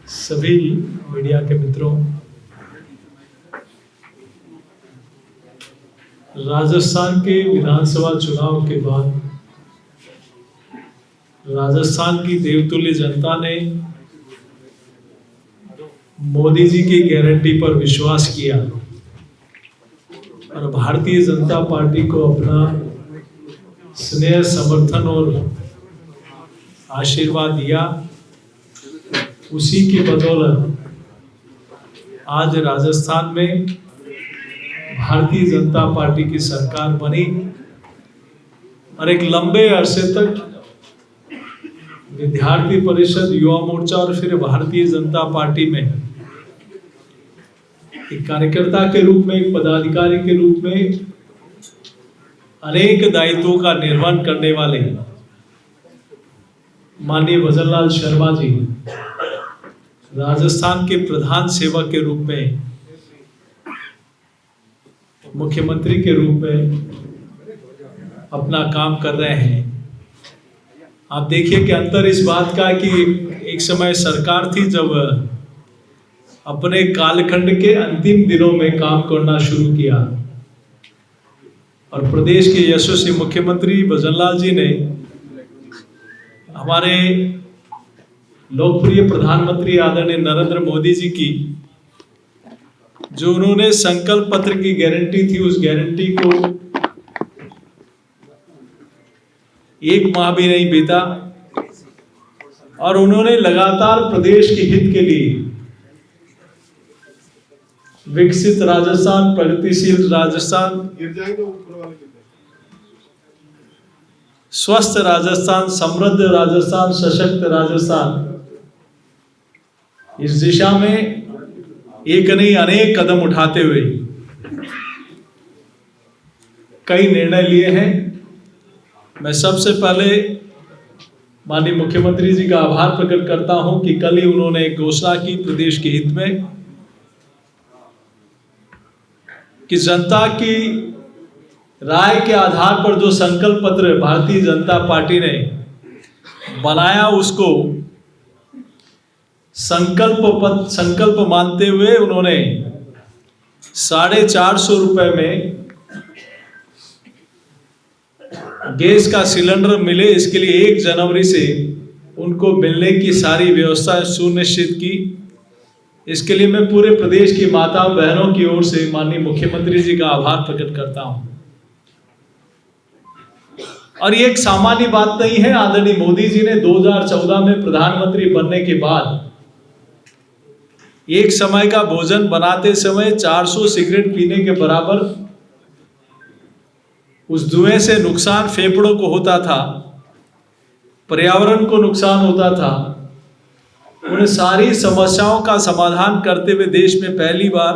सभी मीडिया के मित्रों, राजस्थान के विधानसभा चुनाव के बाद राजस्थान की देवतुल्य जनता ने मोदी जी की गारंटी पर विश्वास किया और भारतीय जनता पार्टी को अपना स्नेह, समर्थन और आशीर्वाद दिया। उसी की बदौलत आज राजस्थान में भारतीय जनता पार्टी की सरकार बनी और एक लंबे अरसे तक विद्यार्थी परिषद, युवा मोर्चा और फिर भारतीय जनता पार्टी में एक कार्यकर्ता के रूप में, एक पदाधिकारी के रूप में अनेक दायित्वों का निर्वहन करने वाले माननीय भजनलाल शर्मा जी राजस्थान के प्रधान सेवक के रूप में, मुख्यमंत्री के रूप में अपना काम कर रहे हैं। आप देखिए कि अंतर इस बात का कि एक समय सरकार थी जब अपने कालखंड के अंतिम दिनों में काम करना शुरू किया और प्रदेश के यशस्वी मुख्यमंत्री भजनलाल जी ने हमारे लोकप्रिय प्रधानमंत्री आदरणीय नरेंद्र मोदी जी की जो उन्होंने संकल्प पत्र की गारंटी थी, उस गारंटी को एक माह भी नहीं बीता और उन्होंने लगातार प्रदेश के हित के लिए विकसित राजस्थान, प्रगतिशील राजस्थान, स्वस्थ राजस्थान, समृद्ध राजस्थान, सशक्त राजस्थान, इस दिशा में एक नहीं अनेक कदम उठाते हुए कई निर्णय लिए हैं। मैं सबसे पहले माननीय मुख्यमंत्री जी का आभार प्रकट करता हूं कि कल ही उन्होंने एक घोषणा की प्रदेश के हित में कि जनता की राय के आधार पर जो संकल्प पत्र भारतीय जनता पार्टी ने बनाया उसको संकल्प मानते हुए उन्होंने 450 रुपए में गैस का सिलेंडर मिले, इसके लिए 1 जनवरी से उनको मिलने की सारी व्यवस्था सुनिश्चित की। इसके लिए मैं पूरे प्रदेश की माताओं बहनों की ओर से माननीय मुख्यमंत्री जी का आभार प्रकट करता हूं। और ये एक सामान्य बात नहीं है। आदरणीय मोदी जी ने 2014 में प्रधानमंत्री बनने के बाद एक समय का भोजन बनाते समय 400 सिगरेट पीने के बराबर उस धुएं से नुकसान फेफड़ों को होता था, पर्यावरण को नुकसान होता था। उन सारी समस्याओं का समाधान करते हुए देश में पहली बार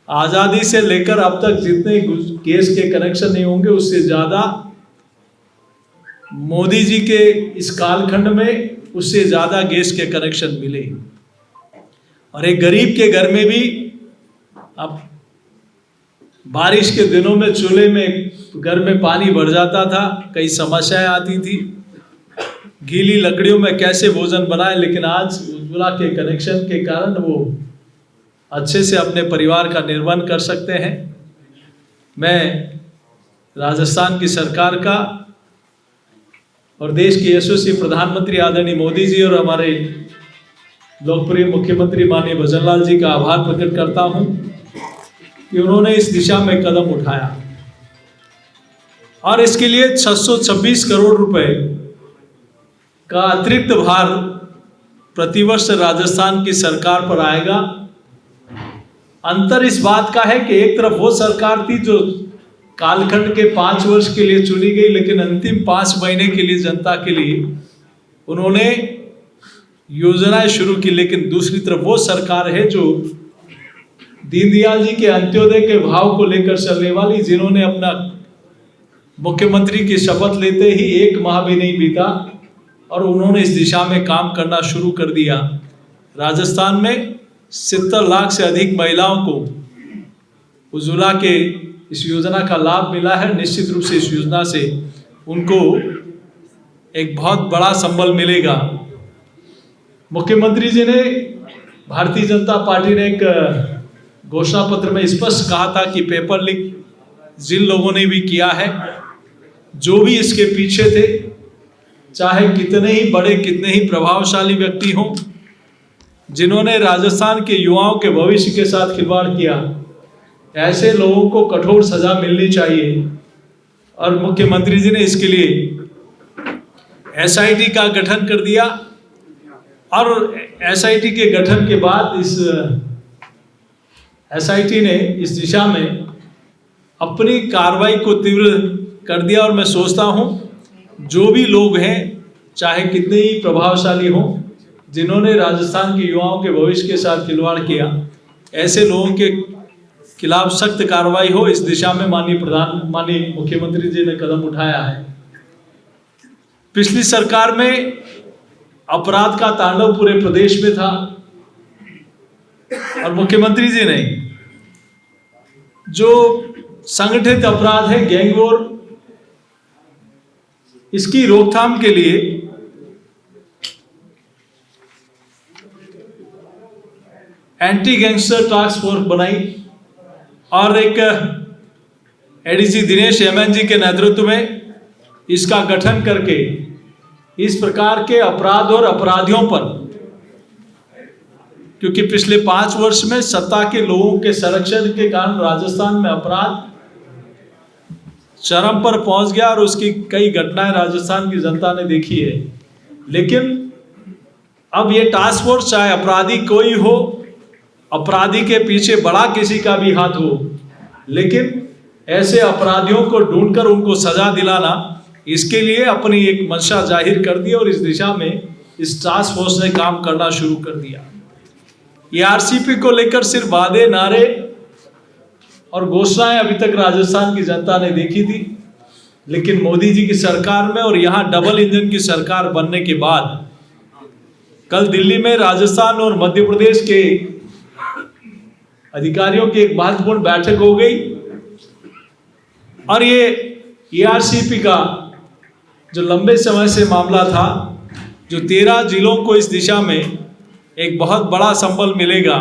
आजादी से लेकर अब तक जितने गैस के कनेक्शन नहीं होंगे उससे ज्यादा मोदी जी के इस कालखंड में उससे ज्यादा गैस के कनेक्शन मिले। और एक गरीब के घर में भी अब बारिश के दिनों में चूल्हे में घर में पानी भर जाता था, कई समस्याएं आती थी, गीली लकड़ियों में कैसे भोजन बनाए। लेकिन आज उज्ज्वला के कनेक्शन के कारण वो अच्छे से अपने परिवार का निर्वहन कर सकते हैं। मैं राजस्थान की सरकार का और देश के यशस्वी प्रधानमंत्री आदरणीय मोदी जी और हमारे लोकप्रिय मुख्यमंत्री माननीय भजनलाल जी का आभार प्रकट करता हूं कि उन्होंने इस दिशा में कदम उठाया और इसके लिए 626 करोड़ रुपए का अतिरिक्त भार प्रतिवर्ष राजस्थान की सरकार पर आएगा। अंतर इस बात का है कि एक तरफ वो सरकार थी जो कालखंड के 5 वर्ष के लिए चुनी गई, लेकिन अंतिम 5 महीने के लिए जनता के लिए उन्होंने योजनाएं शुरू की। लेकिन दूसरी तरफ वो सरकार है जो दीनदयाल जी के अंत्योदय के भाव को लेकर चलने वाली, जिन्होंने अपना मुख्यमंत्री की शपथ लेते ही 1 माह भी नहीं बीता और उन्होंने इस दिशा में काम करना शुरू कर दिया। राजस्थान में 70 लाख से अधिक महिलाओं को उज्ज्वला के इस योजना का लाभ मिला है। निश्चित रूप से इस योजना से उनको एक बहुत बड़ा संबल मिलेगा। मुख्यमंत्री जी ने, भारतीय जनता पार्टी ने एक घोषणा पत्र में स्पष्ट कहा था कि पेपर लीक जिन लोगों ने भी किया है, जो भी इसके पीछे थे, चाहे कितने ही बड़े कितने ही प्रभावशाली व्यक्ति हों, जिन्होंने राजस्थान के युवाओं के भविष्य के साथ खिलवाड़ किया, ऐसे लोगों को कठोर सजा मिलनी चाहिए। और मुख्यमंत्री जी ने इसके लिए एसआईटी का गठन कर दिया और एसआईटी के गठन के बाद इस एसआईटी ने इस दिशा में अपनी कार्रवाई को तीव्र कर दिया। और मैं सोचता हूं जो भी लोग हैं, चाहे कितने ही प्रभावशाली हों, जिन्होंने राजस्थान के युवाओं के भविष्य के साथ खिलवाड़ किया, ऐसे लोगों के खिलाफ सख्त कार्रवाई हो, इस दिशा में माननीय मुख्यमंत्री जी ने कदम उठाया है। पिछली सरकार में अपराध का तांडव पूरे प्रदेश में था और मुख्यमंत्री जी ने जो संगठित अपराध है, गैंग वॉर, इसकी रोकथाम के लिए एंटी गैंगस्टर टास्क फोर्स बनाई और एक एडीजी दिनेश एमएन जी के नेतृत्व में इसका गठन करके इस प्रकार के अपराध और अपराधियों पर, क्योंकि पिछले 5 वर्ष में सत्ता के लोगों के संरक्षण के कारण राजस्थान में अपराध चरम पर पहुंच गया और उसकी कई घटनाएं राजस्थान की जनता ने देखी है। लेकिन अब ये टास्क फोर्स, चाहे अपराधी कोई हो, अपराधी के पीछे बड़ा किसी का भी हाथ हो, लेकिन ऐसे अपराधियों को ढूंढकर उनको सजा दिलाना, इसके लिए अपनी एक मंशा जाहिर कर दी और इस दिशा में इस टास्क फोर्स ने काम करना शुरू कर दिया। ये आरसीपी को लेकर सिर्फ वादे, नारे और घोषणाएं अभी तक राजस्थान की जनता ने देखी थी, लेकिन मोदी जी की सरकार में और यहाँ डबल इंजन की सरकार बनने के बाद कल दिल्ली में राजस्थान और मध्य प्रदेश के अधिकारियों की एक महत्वपूर्ण बैठक हो गई और ये एआरसीपी का जो लंबे समय से मामला था, जो 13 जिलों को इस दिशा में एक बहुत बड़ा संबल मिलेगा,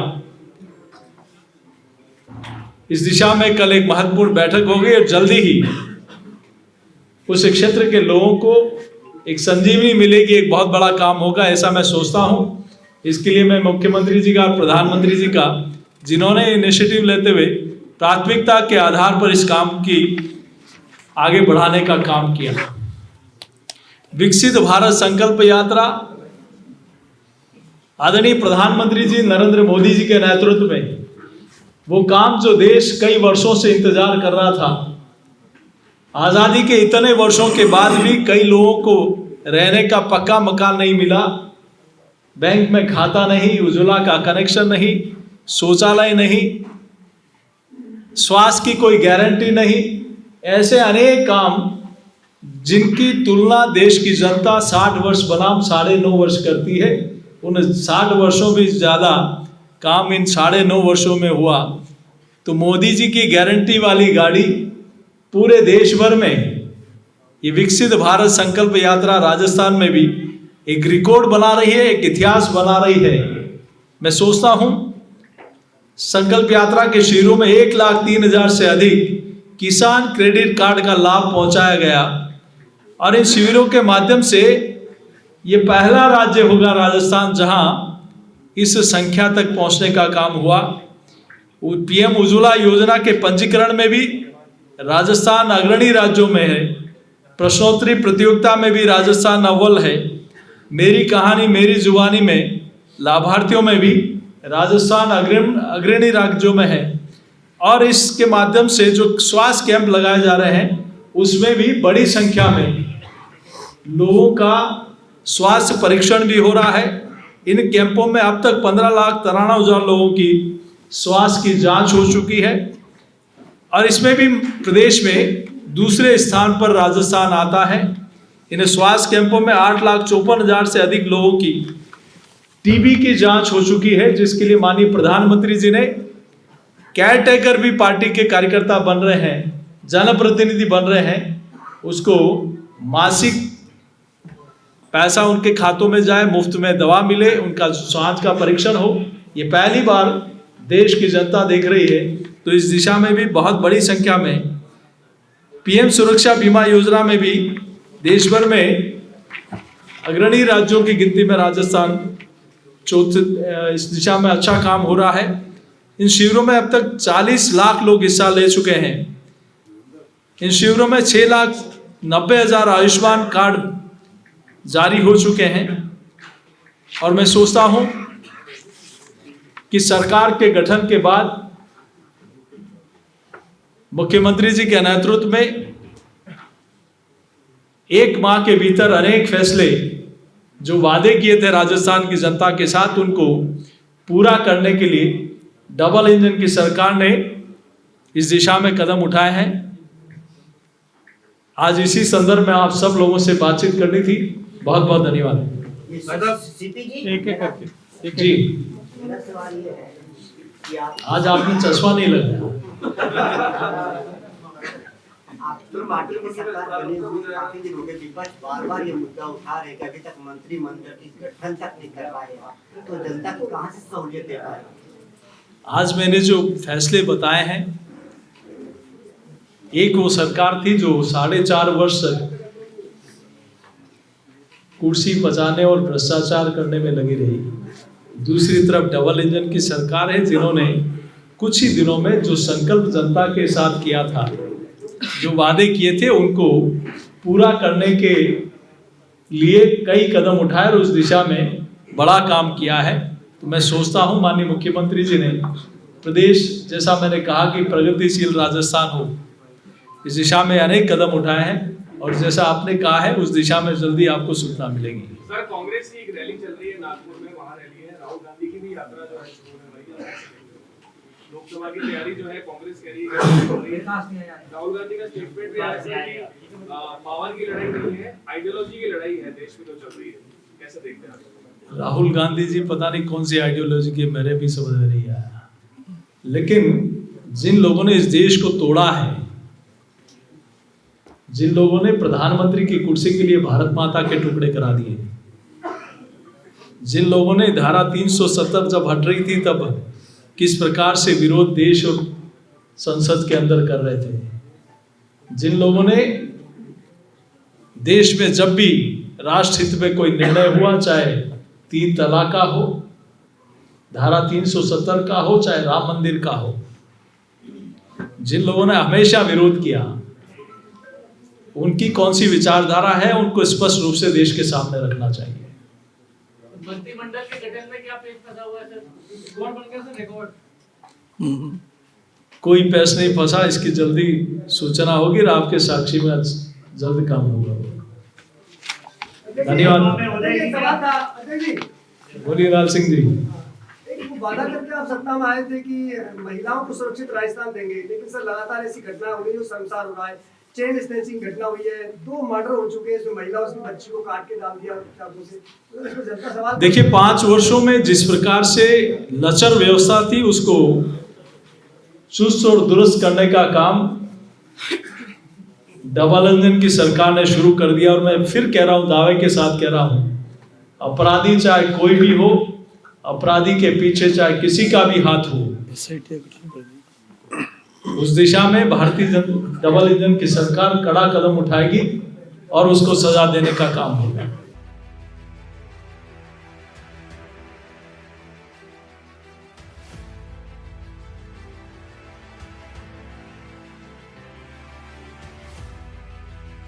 इस दिशा में कल एक महत्वपूर्ण बैठक हो गई और जल्दी ही उस क्षेत्र के लोगों को एक संजीवनी मिलेगी, एक बहुत बड़ा काम होगा, ऐसा मैं सोचता हूं। इसके लिए मैं मुख्यमंत्री जी का और प्रधानमंत्री जी का, जिन्होंने इनिशिएटिव लेते हुए प्राथमिकता के आधार पर इस काम की आगे बढ़ाने का काम किया। विकसित भारत संकल्प यात्रा आदरणीय प्रधानमंत्री जी नरेंद्र मोदी जी के नेतृत्व में, वो काम जो देश कई वर्षों से इंतजार कर रहा था, आज़ादी के इतने वर्षों के बाद भी कई लोगों को रहने का पक्का मकान नहीं मिला, बैंक में खाता नहीं, उज्ज्वला का कनेक्शन नहीं, शौचालय नहीं, स्वास्थ्य की कोई गारंटी नहीं, ऐसे अनेक काम जिनकी तुलना देश की जनता 60 वर्ष बनाम 9.5 वर्ष करती है, उन 60 वर्षों भी ज़्यादा काम इन 9.5 वर्षों में हुआ। तो मोदी जी की गारंटी वाली गाड़ी पूरे देश भर में, ये विकसित भारत संकल्प यात्रा राजस्थान में भी एक रिकॉर्ड बना रही है, एक इतिहास बना रही है। मैं सोचता हूं संकल्प यात्रा के शिविरों में 1,03,000 से अधिक किसान क्रेडिट कार्ड का लाभ पहुंचाया गया और इन शिविरों के माध्यम से ये पहला राज्य होगा राजस्थान जहां इस संख्या तक पहुंचने का काम हुआ। पीएम उज्ज्वला योजना के पंजीकरण में भी राजस्थान अग्रणी राज्यों में है, प्रश्नोत्तरी प्रतियोगिता में भी राजस्थान अव्वल है, मेरी कहानी मेरी जुबानी में लाभार्थियों में भी राजस्थान अग्रणी राज्यों में है। और इसके माध्यम से जो स्वास्थ्य कैंप लगाए जा रहे हैं, उसमें भी बड़ी संख्या में लोगों का स्वास्थ्य परीक्षण भी हो रहा है। इन कैंपों में अब तक 15,93,000 लोगों की स्वास्थ्य की जांच हो चुकी है और इसमें भी प्रदेश में दूसरे स्थान पर राजस्थान आता है। इन स्वास्थ्य कैंपों में 8,54,000 से अधिक लोगों की टीबी की जांच हो चुकी है, जिसके लिए माननीय प्रधानमंत्री जी ने केयर टेकर भी पार्टी के कार्यकर्ता बन रहे हैं, जनप्रतिनिधि बन रहे हैं, उसको मासिक पैसा उनके खातों में जाए, मुफ्त में दवा मिले, उनका स्वास्थ्य का परीक्षण हो। ये पहली बार देश की जनता देख रही है। तो इस दिशा में भी बहुत बड़ी संख्या में पीएम सुरक्षा बीमा योजना में भी देश भर में अग्रणी राज्यों की गिनती में राजस्थान चौथे, इस दिशा में अच्छा काम हो रहा है। इन शिविरों में अब तक 40 लाख लोग हिस्सा ले चुके हैं। इन शिविरों में 6,90,000 आयुष्मान कार्ड जारी हो चुके हैं। और मैं सोचता हूं कि सरकार के गठन के बाद मुख्यमंत्री जी के नेतृत्व में 1 माह के भीतर अनेक फैसले जो वादे किए थे राजस्थान की जनता के साथ, उनको पूरा करने के लिए डबल इंजन की सरकार ने इस दिशा में कदम उठाए हैं। आज इसी संदर्भ में आप सब लोगों से बातचीत करनी थी। बहुत बहुत धन्यवाद। जी, मेरा सवाल ये है कि आज आपने चश्मा नहीं लगाया। आप तो पार्टी की सरकार बनी हुई काफी दिन हो गए, विपक्ष बार-बार ये मुद्दा उठा रहे कि अभी तक मंत्रिमंडल की गठन तक नहीं कर पाए, तो जनता को कहां से सहूलियत दे पाए? आज मैंने जो फैसले बताए हैं, एक वो सरकार थी जो 4.5 वर्ष कुर्सी पचाने और भ्रष्टाचार करने में लगी रही। दूसरी तरफ डबल इंजन की सरकार है जिन्होंने कुछ ही दिनों में जो संकल्प जनता के साथ किया था, जो वादे किए थे, उनको पूरा करने के लिए कई कदम उठाए और उस दिशा में बड़ा काम किया है। तो मैं सोचता हूं माननीय मुख्यमंत्री जी ने प्रदेश, जैसा मैंने कहा कि प्रगतिशील राजस्थान हो, इस दिशा में अनेक कदम उठाए हैं और जैसा आपने कहा है उस दिशा में जल्दी आपको सूचना मिलेगी। सर, कांग्रेस की एक रैली चल रही है नागपुर में, वहां रैली है, राहुल गांधी की भी यात्रा जो है शुरू होने वाली है। लोकसभा की तैयारी जो है कांग्रेस कह रही है। राहुल गांधी का स्टेटमेंट भी आया है कि पावर की लड़ाई नहीं है, आइडियोलॉजी की लड़ाई है देश में जो चल रही है। कैसे देखते हैं आप? राहुल गांधी जी पता नहीं कौन सी आइडियोलॉजी के, मेरे भी समझ में नहीं आया। लेकिन जिन लोगों ने इस देश को तोड़ा है, जिन लोगों ने प्रधानमंत्री की कुर्सी के लिए भारत माता के टुकड़े करा दिए, जिन लोगों ने धारा 370 जब हट रही थी तब किस प्रकार से विरोध देश और संसद के अंदर कर रहे थे, जिन लोगों ने देश में जब भी राष्ट्र हित में कोई निर्णय हुआ, चाहे 3 तलाक का हो, धारा 370 का हो, चाहे राम मंदिर का हो, जिन लोगों ने हमेशा विरोध किया, उनकी कौन सी विचारधारा है, उनको स्पष्ट रूप से देश के सामने रखना चाहिए। मंत्रिमंडल के गठन में क्या पेच फंसा हुआ है सर? रिकॉर्ड बन गया सर, रिकॉर्ड। कोई पेच नहीं फंसा, इसकी जल्दी सूचना होगी और आपके साक्षी में जल्द काम होगा। धन्यवाद। बोलिए लाल सिंह जी। वादा करके आप सत्ता में आए थे कि महिलाओं को सुरक्षित राजस्थान देंगे, लेकिन सर लगातार ऐसी घटना हो रही है जो शर्मसार हो रहा है। चेन स्नैचिंग घटना हुई है, 2 मर्डर हो चुके हैं, इसमें महिला उसकी बच्ची को काट के डाल दिया चाकू से। तो इसमें जनता सवाल, देखिए 5 वर्षों में जिस प्रकार से लचर व्यवस्था थी उसको चुस्त और दुरुस्त करने का काम डबल इंजन की सरकार ने शुरू कर दिया। और मैं फिर कह रहा हूं, दावे के साथ कह रहा हूं, अपराधी चाहे कोई भी हो, अपराधी के पीछे चाहे किसी का भी हाथ हो, उस दिशा में भारतीय डबल इंजन की सरकार कड़ा कदम उठाएगी और उसको सजा देने का काम होगा।